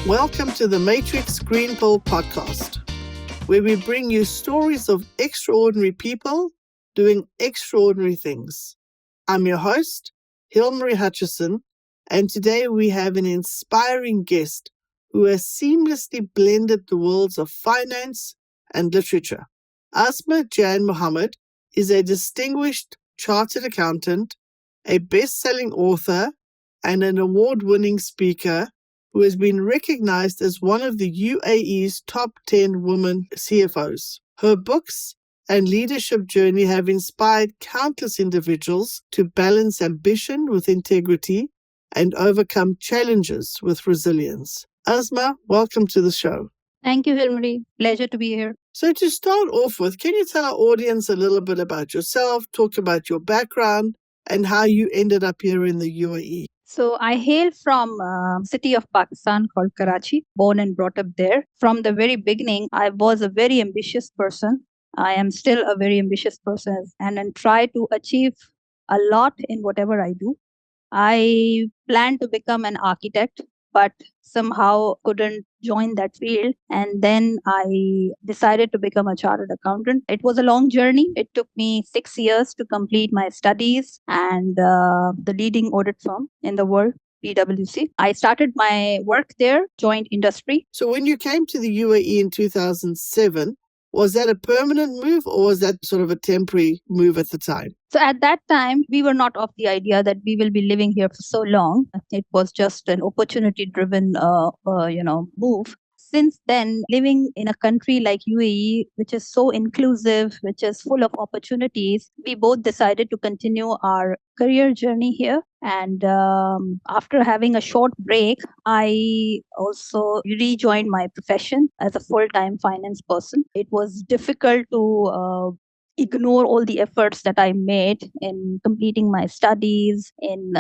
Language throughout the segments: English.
Welcome to the Matrix Green Pill podcast, where we bring you stories of extraordinary people doing extraordinary things. I'm your host, Hilmarie Hutchison, and today we have an inspiring guest who has seamlessly blended the worlds of finance and literature. Asma Jan Muhammad is a distinguished chartered accountant, a best-selling author, and an award-winning speaker who has been recognized as one of the UAE's top 10 women CFOs. Her books and leadership journey have inspired countless individuals to balance ambition with integrity and overcome challenges with resilience. Asma, welcome to the show. Thank you, Hilmarie. Pleasure to be here. So to start off with, can you tell our audience a little bit about yourself, talk about your background, and how you ended up here in the UAE? So I hail from a city of Pakistan called Karachi, born and brought up there. From the very beginning, I was a very ambitious person. I am still a very ambitious person and try to achieve a lot in whatever I do. I plan to become an architect, but somehow couldn't join that field. And then I decided to become a chartered accountant. It was a long journey. It took me 6 years to complete my studies and the leading audit firm in the world, PwC. I started my work there, joined industry. So when you came to the UAE in 2007, was that a permanent move or was that sort of a temporary move at the time? So at that time, we were not of the idea that we will be living here for so long. It was just an opportunity-driven, move. Since then, living in a country like UAE, which is so inclusive, which is full of opportunities, we both decided to continue our career journey here. And after having a short break, I also rejoined my profession as a full-time finance person. It was difficult to ignore all the efforts that I made in completing my studies, in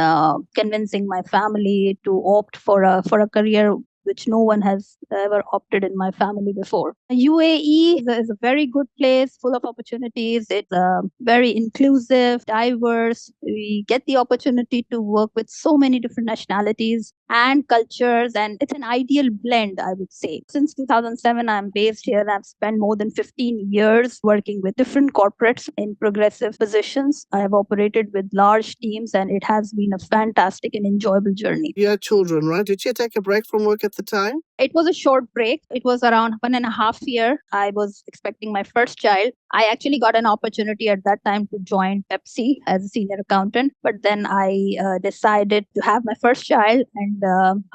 convincing my family to opt for a career which no one has ever opted in my family before. UAE is a very good place, full of opportunities. It's very inclusive, diverse. We get the opportunity to work with so many different nationalities and cultures, and it's an ideal blend, I would say. Since 2007, I'm based here and I've spent more than 15 years working with different corporates in progressive positions. I have operated with large teams and it has been a fantastic and enjoyable journey. You had children, right? Did you take a break from work at the time? It was a short break. It was around 1.5 years. I was expecting my first child. I actually got an opportunity at that time to join Pepsi as a senior accountant. But then I decided to have my first child. And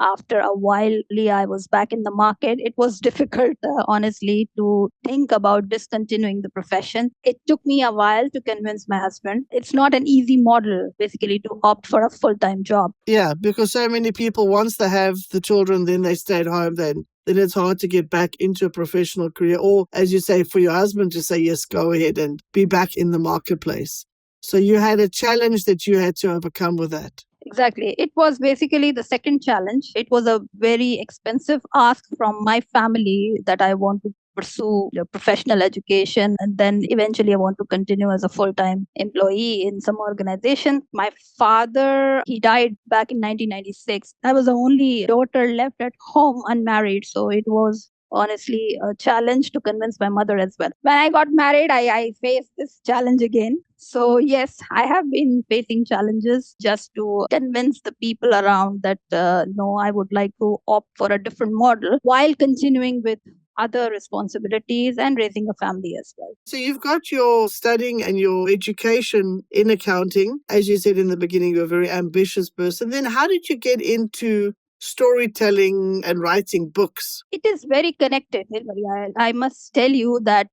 after a while, I was back in the market. It was difficult, honestly, to think about discontinuing the profession. It took me a while to convince my husband. It's not an easy model, basically, to opt for a full-time job. Yeah, because so many people, once they have the children, then they stay at home, then it's hard to get back into a professional career. Or, as you say, for your husband to say, yes, go ahead and be back in the marketplace. So you had a challenge that you had to overcome with that. Exactly. It was basically the second challenge. It was a very expensive ask from my family that I want to pursue professional education, and then eventually I want to continue as a full-time employee in some organization. My father, he died back in 1996. I was the only daughter left at home unmarried, so it was honestly a challenge to convince my mother as well. When I got married, I faced this challenge again. So yes, I have been facing challenges just to convince the people around that no, I would like to opt for a different model while continuing with other responsibilities and raising a family as well. So you've got your studying and your education in accounting. As you said in the beginning, you're a very ambitious person. Then how did you get into storytelling and writing books? It is very connected, Hilmarie. I must tell you that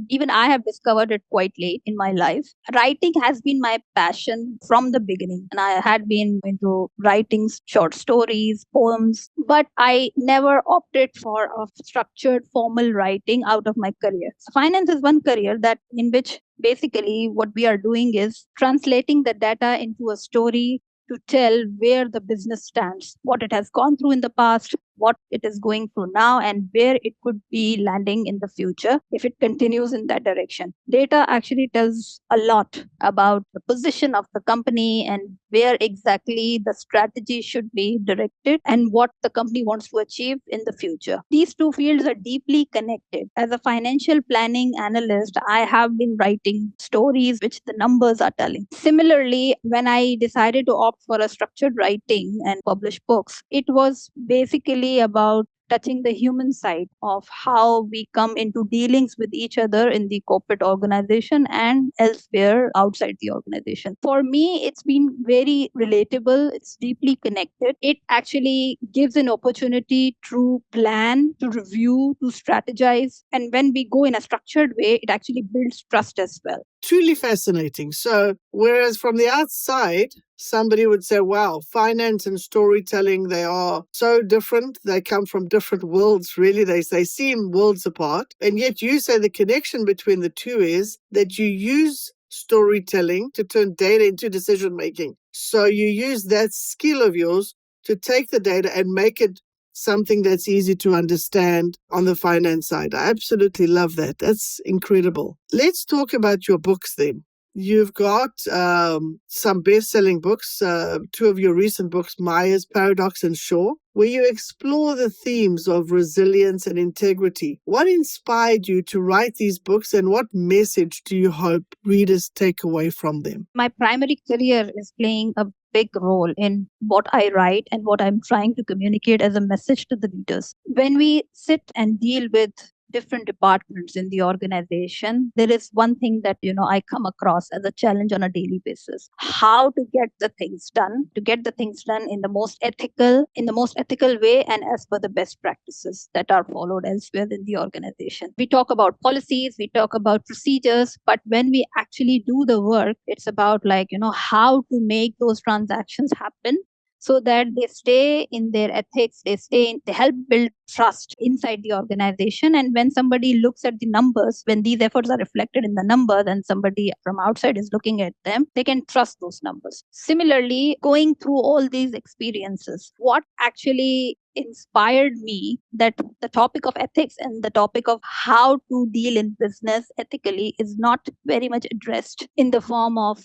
even I have discovered it quite late in my life. Writing has been my passion from the beginning, and I had been into writing short stories, poems, but I never opted for a structured formal writing out of my career. So finance is one career that in which basically what we are doing is translating the data into a story to tell where the business stands, what it has gone through in the past, what it is going through now, and where it could be landing in the future if it continues in that direction. Data actually tells a lot about the position of the company and where exactly the strategy should be directed and what the company wants to achieve in the future. These two fields are deeply connected. As a financial planning analyst, I have been writing stories which the numbers are telling. Similarly, when I decided to opt for a structured writing and publish books, it was basically about touching the human side of how we come into dealings with each other in the corporate organization and elsewhere outside the organization. For me, it's been very relatable. It's deeply connected. It actually gives an opportunity to plan, to review, to strategize. And when we go in a structured way, it actually builds trust as well. Truly fascinating. So, whereas from the outside, somebody would say, wow, finance and storytelling, they are so different. They come from different worlds, really. They seem worlds apart. And yet you say the connection between the two is that you use storytelling to turn data into decision making. So you use that skill of yours to take the data and make it something that's easy to understand on the finance side. I absolutely love that. That's incredible. Let's talk about your books then. You've got some best-selling books, two of your recent books, Maya's Paradox and Shore, where you explore the themes of resilience and integrity. What inspired you to write these books, and what message do you hope readers take away from them? My primary career is playing a big role in what I write and what I'm trying to communicate as a message to the readers. When we sit and deal with different departments in the organization, there is one thing that I come across as a challenge on a daily basis: how to get the things done, in the most ethical way and as per the best practices that are followed elsewhere in the organization. We talk about policies, we talk about procedures, but when we actually do the work, it's about how to make those transactions happen so that they stay in their ethics, they help build trust inside the organization. And when somebody looks at the numbers, when these efforts are reflected in the numbers and somebody from outside is looking at them, they can trust those numbers. Similarly, going through all these experiences, what actually inspired me that the topic of ethics and the topic of how to deal in business ethically is not very much addressed in the form of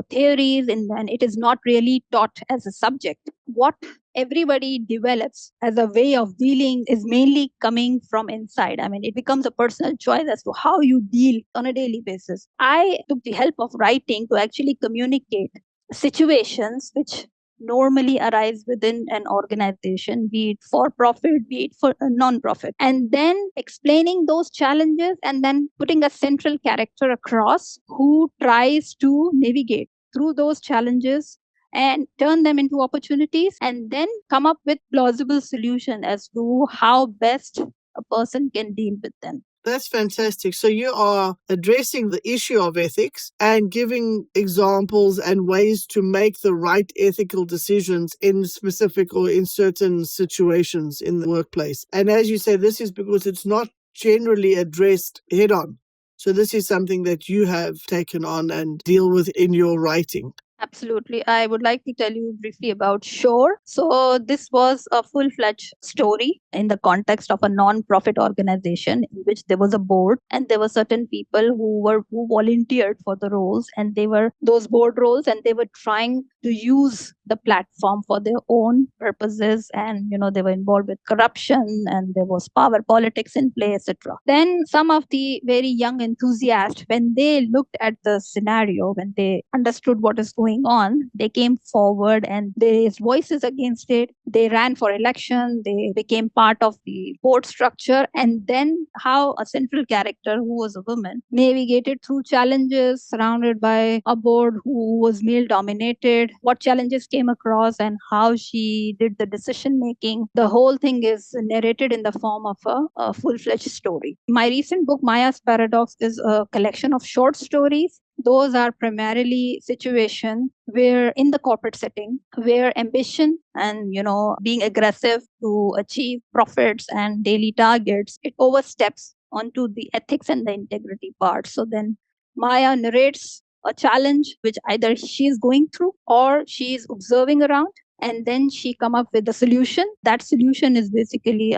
theories, and it is not really taught as a subject. What everybody develops as a way of dealing is mainly coming from inside. I mean, it becomes a personal choice as to how you deal on a daily basis. I took the help of writing to actually communicate situations which normally arise within an organization, be it for profit, be it for a non-profit, and then explaining those challenges and then putting a central character across who tries to navigate through those challenges and turn them into opportunities, and then come up with plausible solution as to how best a person can deal with them. That's fantastic. So you are addressing the issue of ethics and giving examples and ways to make the right ethical decisions in specific or in certain situations in the workplace. And as you say, this is because it's not generally addressed head on. So this is something that you have taken on and deal with in your writing. Absolutely. I would like to tell you briefly about Shore. So, this was a full fledged story in the context of a non-profit organization in which there was a board and there were certain people who volunteered for the roles, and they were those board roles, and they were trying to use the platform for their own purposes, and they were involved with corruption and there was power politics in play, etc. Then some of the very young enthusiasts, when they looked at the scenario, when they understood what is going on, they came forward and they raised voices against it. They ran for election, they became part of the board structure, and then how a central character who was a woman navigated through challenges surrounded by a board who was male dominated, what challenges came across and how she did the decision making. The whole thing is narrated in the form of a full-fledged story. My recent book, Maya's Paradox, is a collection of short stories. Those are primarily situations where in the corporate setting, where ambition and being aggressive to achieve profits and daily targets, it oversteps onto the ethics and the integrity part. So then Maya narrates a challenge which either she is going through or she is observing around, and then she come up with a solution. That solution is basically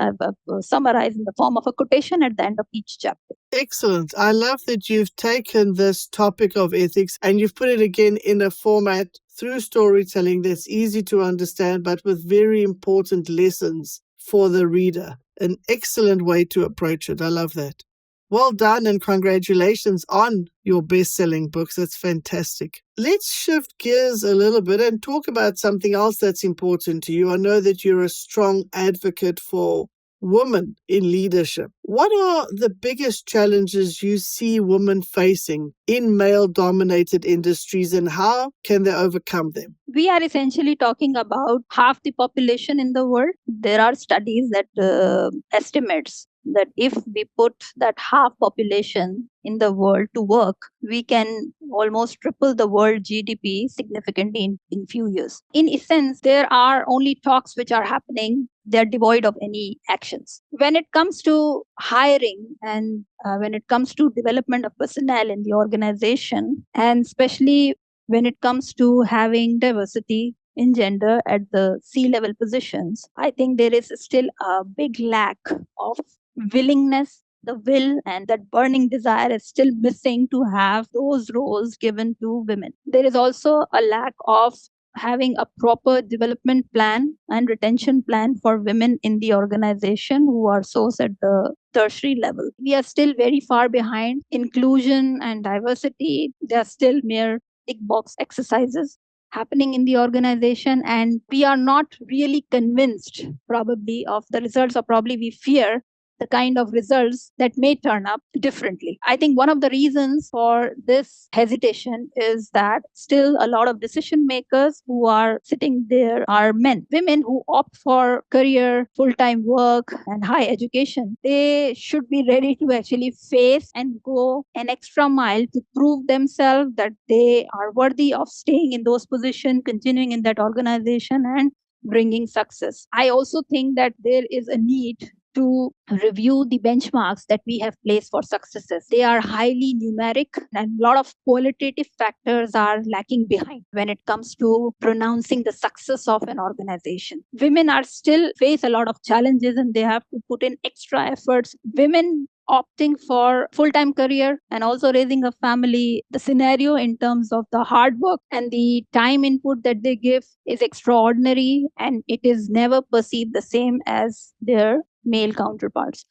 summarized in the form of a quotation at the end of each chapter. Excellent. I love that you've taken this topic of ethics and you've put it again in a format through storytelling that's easy to understand, but with very important lessons for the reader. An excellent way to approach it. I love that. Well done and congratulations on your best-selling books. That's fantastic. Let's shift gears a little bit and talk about something else that's important to you. I know that you're a strong advocate for women in leadership. What are the biggest challenges you see women facing in male-dominated industries, and how can they overcome them? We are essentially talking about half the population in the world. There are studies that estimates that if we put that half population in the world to work, we can almost triple the world GDP significantly in few years. In essence, there are only talks which are happening. They're devoid of any actions. When it comes to hiring and when it comes to development of personnel in the organization, and especially when it comes to having diversity in gender at the C-level positions, I think there is still a big lack of willingness. The will and that burning desire is still missing to have those roles given to women. There is also a lack of having a proper development plan and retention plan for women in the organization who are sourced at the tertiary level. We are still very far behind. Inclusion and diversity, they are still mere tick box exercises happening in the organization, and we are not really convinced probably of the results, or probably we fear the kind of results that may turn up differently. I think one of the reasons for this hesitation is that still a lot of decision makers who are sitting there are men. Women who opt for career, full-time work, and high education, they should be ready to actually face and go an extra mile to prove themselves that they are worthy of staying in those positions, continuing in that organization, and bringing success. I also think that there is a need to review the benchmarks that we have placed for successes. They are highly numeric, and a lot of qualitative factors are lacking behind when it comes to pronouncing the success of an organization. Women are still face a lot of challenges, and they have to put in extra efforts. Women opting for full-time career and also raising a family, the scenario in terms of the hard work and the time input that they give is extraordinary, and it is never perceived the same as their male counterparts.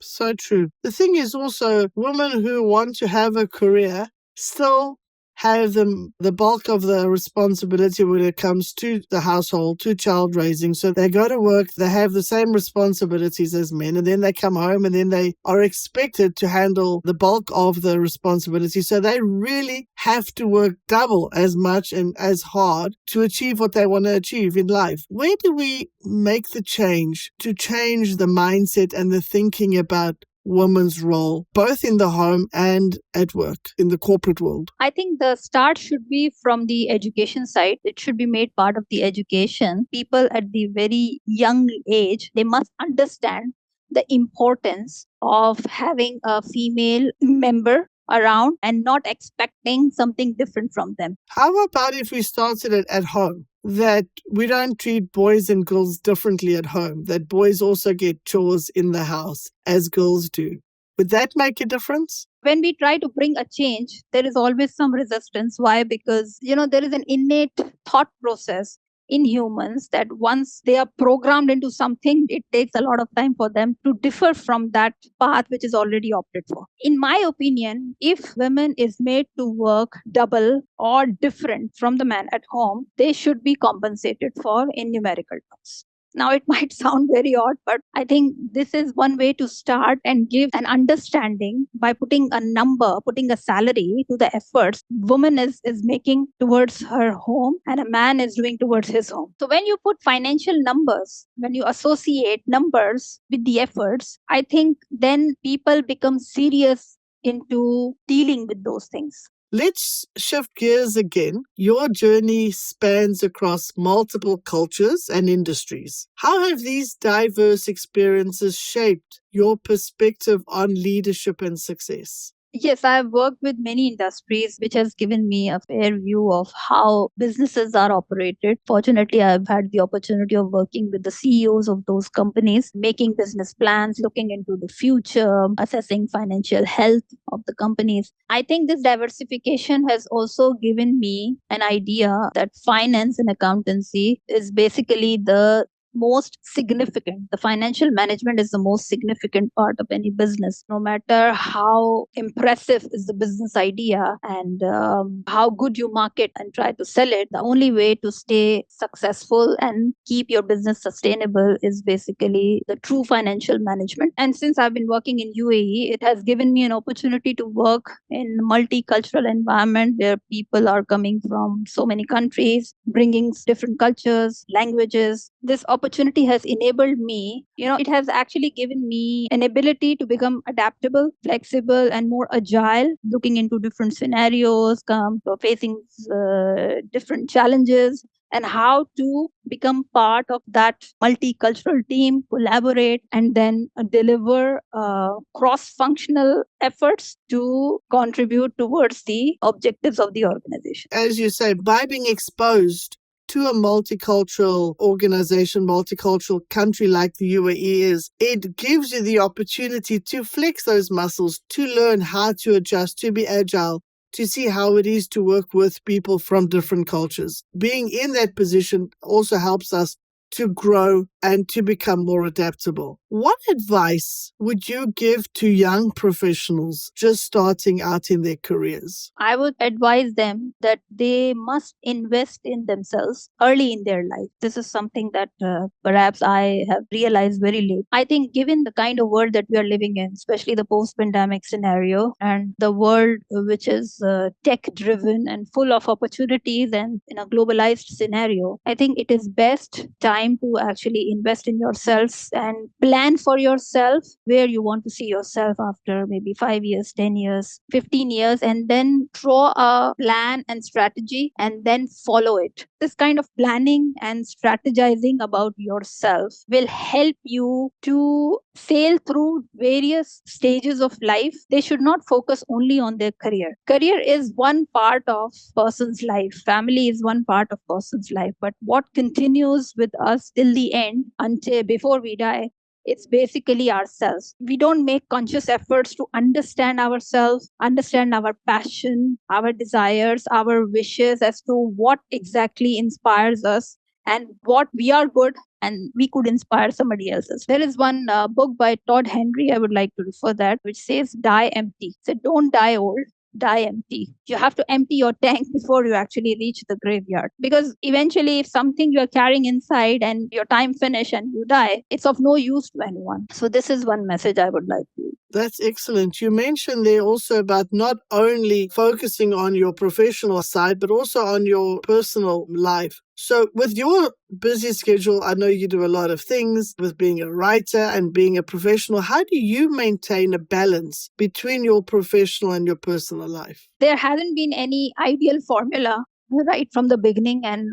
So true. The thing is also, women who want to have a career still have the bulk of the responsibility when it comes to the household, to child raising. So they go to work, they have the same responsibilities as men, and then they come home and then they are expected to handle the bulk of the responsibility. So they really have to work double as much and as hard to achieve what they want to achieve in life. Where do we make the change to change the mindset and the thinking about woman's role, both in the home and at work, in the corporate world? I think the start should be from the education side. It should be made part of the education. People at the very young age, they must understand the importance of having a female member around and not expecting something different from them. How about if we started it at home? That we don't treat boys and girls differently at home, that boys also get chores in the house as girls do. Would that make a difference? When we try to bring a change, there is always some resistance. Why? Because, there is an innate thought process in humans that once they are programmed into something, it takes a lot of time for them to differ from that path which is already opted for. In my opinion, if women is made to work double or different from the man at home, they should be compensated for in numerical terms. Now, it might sound very odd, but I think this is one way to start and give an understanding by putting a number, putting a salary to the efforts woman is making towards her home and a man is doing towards his home. So when you put financial numbers, when you associate numbers with the efforts, I think then people become serious into dealing with those things. Let's shift gears again. Your journey spans across multiple cultures and industries. How have these diverse experiences shaped your perspective on leadership and success? Yes, I've worked with many industries, which has given me a fair view of how businesses are operated. Fortunately, I've had the opportunity of working with the CEOs of those companies, making business plans, looking into the future, assessing financial health of the companies. I think this diversification has also given me an idea that finance and accountancy is basically the most significant. The financial management is the most significant part of any business. No matter how impressive is the business idea and how good you market and try to sell it, the only way to stay successful and keep your business sustainable is basically the true financial management. And since I've been working in UAE, it has given me an opportunity to work in multicultural environment where people are coming from so many countries, bringing different cultures, languages. This opportunity has enabled me, it has actually given me an ability to become adaptable, flexible, and more agile, looking into different scenarios, facing different challenges, and how to become part of that multicultural team, collaborate, and then deliver cross functional efforts to contribute towards the objectives of the organization. As you say, by being exposed to a multicultural organization, multicultural country like the UAE is, it gives you the opportunity to flex those muscles, to learn how to adjust, to be agile, to see how it is to work with people from different cultures. Being in that position also helps us to grow and to become more adaptable. What advice would you give to young professionals just starting out in their careers? I would advise them that they must invest in themselves early in their life. This is something that perhaps I have realized very late. I think, given the kind of world that we are living in, especially the post pandemic scenario and the world which is tech driven and full of opportunities and in a globalized scenario, I think it is best time to actually invest in yourselves and plan for yourself where you want to see yourself after maybe 5 years, 10 years, 15 years, and then draw a plan and strategy and then follow it. This kind of planning and strategizing about yourself will help you to sail through various stages of life. They should not focus only on their career. Career is one part of person's life. Family is one part of person's life. But what continues with us till the end, until before we die, it's basically ourselves. We don't make conscious efforts to understand ourselves, understand our passion, our desires, our wishes as to what exactly inspires us and what we are good and we could inspire somebody else's. There is one book by Todd Henry, I would like to refer that, which says die empty. So don't die old, die empty. You have to empty your tank before you actually reach the graveyard. Because eventually, if something you're carrying inside and your time finish and you die, it's of no use to anyone. So this is one message I would like to. That's excellent. You mentioned there also about not only focusing on your professional side, but also on your personal life. So with your busy schedule, I know you do a lot of things with being a writer and being a professional. How do you maintain a balance between your professional and your personal life? There hasn't been any ideal formula right from the beginning, and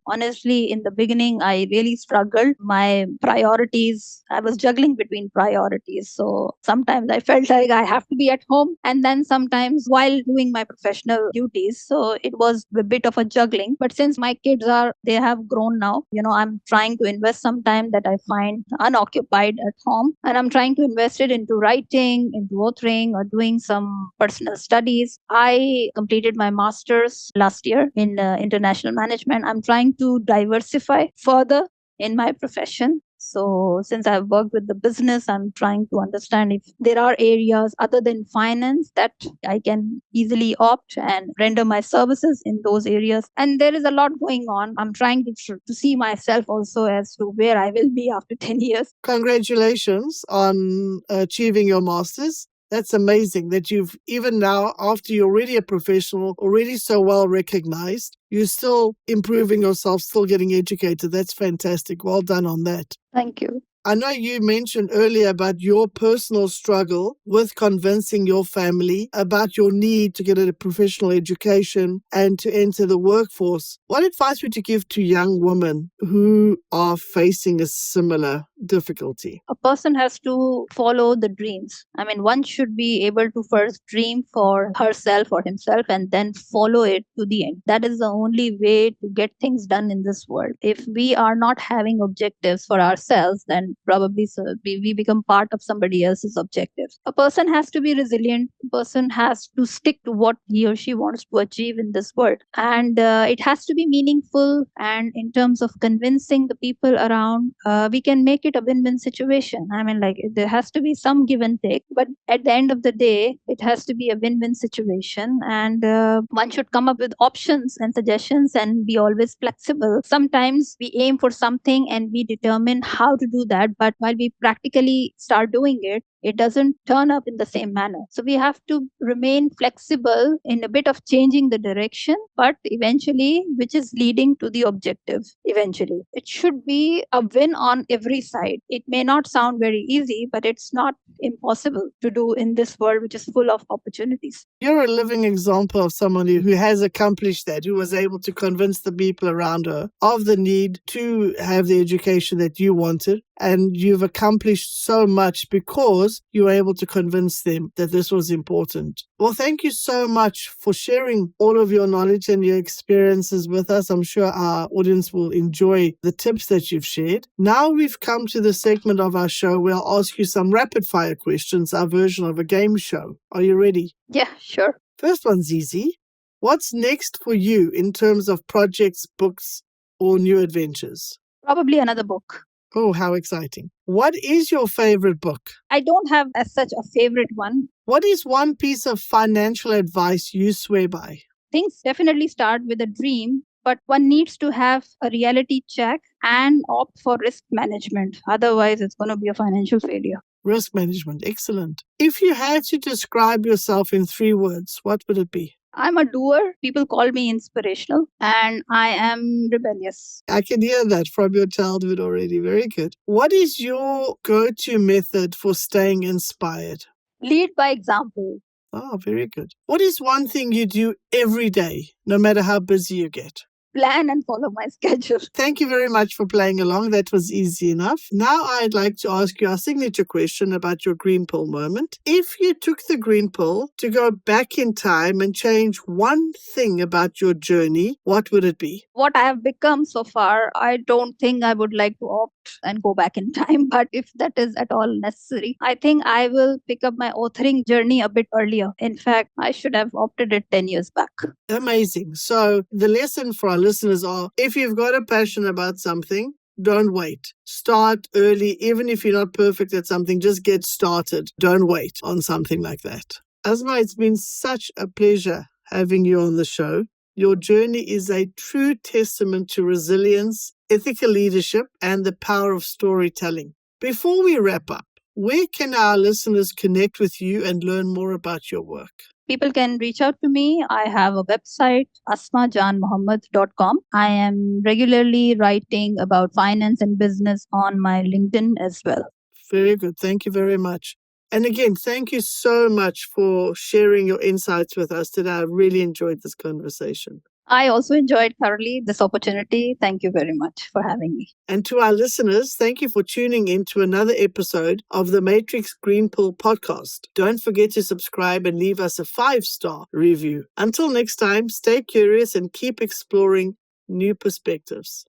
honestly, in the beginning I really struggled. My priorities, I was juggling between priorities, so sometimes I felt like I have to be at home and then sometimes while doing my professional duties, so it was a bit of a juggling. But since my kids they have grown now, I'm trying to invest some time that I find unoccupied at home, and I'm trying to invest it into writing, into authoring, or doing some personal studies. I completed my master's last year in international management. I'm trying to diversify further in my profession. So since I've worked with the business, I'm trying to understand if there are areas other than finance that I can easily opt and render my services in those areas. And there is a lot going on. I'm trying to see myself also as to where I will be after 10 years. Congratulations on achieving your master's. That's amazing that you've, even now, after you're already a professional, already so well recognized, you're still improving yourself, still getting educated. That's fantastic. Well done on that. Thank you. I know you mentioned earlier about your personal struggle with convincing your family about your need to get a professional education and to enter the workforce. What advice would you give to young women who are facing a similar difficulty? A person has to follow the dreams. I mean, one should be able to first dream for herself or himself and then follow it to the end. That is the only way to get things done in this world. If we are not having objectives for ourselves, then probably we become part of somebody else's objectives. A person has to be resilient. A person has to stick to what he or she wants to achieve in this world. And it has to be meaningful. And in terms of convincing the people around, we can make it a win-win situation. I mean, like, there has to be some give and take, but at the end of the day, it has to be a win-win situation. And one should come up with options and suggestions and be always flexible. Sometimes we aim for something and we determine how to do that, but while we practically start doing it, it doesn't turn up in the same manner. So we have to remain flexible in a bit of changing the direction, but eventually, which is leading to the objective eventually. It should be a win on every side. It may not sound very easy, but it's not impossible to do in this world, which is full of opportunities. You're a living example of someone who has accomplished that, who was able to convince the people around her of the need to have the education that you wanted. And you've accomplished so much because you were able to convince them that this was important. Well, thank you so much for sharing all of your knowledge and your experiences with us. I'm sure our audience will enjoy the tips that you've shared. Now we've come to the segment of our show where I'll ask you some rapid fire questions, our version of a game show. Are you ready? Yeah, sure. First one's easy. What's next for you in terms of projects, books, or new adventures? Probably another book. Oh, how exciting. What is your favorite book? I don't have as such a favorite one. What is one piece of financial advice you swear by? Things definitely start with a dream, but one needs to have a reality check and opt for risk management. Otherwise, it's going to be a financial failure. Risk management, excellent. If you had to describe yourself in 3 words, what would it be? I'm a doer. People call me inspirational, and I am rebellious. I can hear that from your childhood already. Very good. What is your go-to method for staying inspired? Lead by example. Oh, very good. What is one thing you do every day, no matter how busy you get? Plan and follow my schedule. Thank you very much for playing along. That was easy enough. Now I'd like to ask you our signature question about your green pill moment. If you took the green pill to go back in time and change one thing about your journey, what would it be? What I have become so far, I don't think I would like to opt and go back in time. But if that is at all necessary, I think I will pick up my authoring journey a bit earlier. In fact, I should have opted it 10 years back. Amazing. So the lesson for our listeners are, if you've got a passion about something, don't wait. Start early. Even if you're not perfect at something, just get started. Don't wait on something like that. Asma, it's been such a pleasure having you on the show. Your journey is a true testament to resilience, ethical leadership, and the power of storytelling. Before we wrap up, where can our listeners connect with you and learn more about your work? People can reach out to me. I have a website, asmajanmuhammad.com. I am regularly writing about finance and business on my LinkedIn as well. Very good. Thank you very much. And again, thank you so much for sharing your insights with us today. I really enjoyed this conversation. I also enjoyed thoroughly this opportunity. Thank you very much for having me. And to our listeners, thank you for tuning in to another episode of the Matrix Green Pill podcast. Don't forget to subscribe and leave us a 5-star review. Until next time, stay curious and keep exploring new perspectives.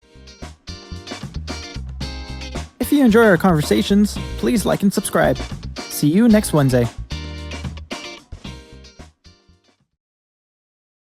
If you enjoy our conversations, please like and subscribe. See you next Wednesday.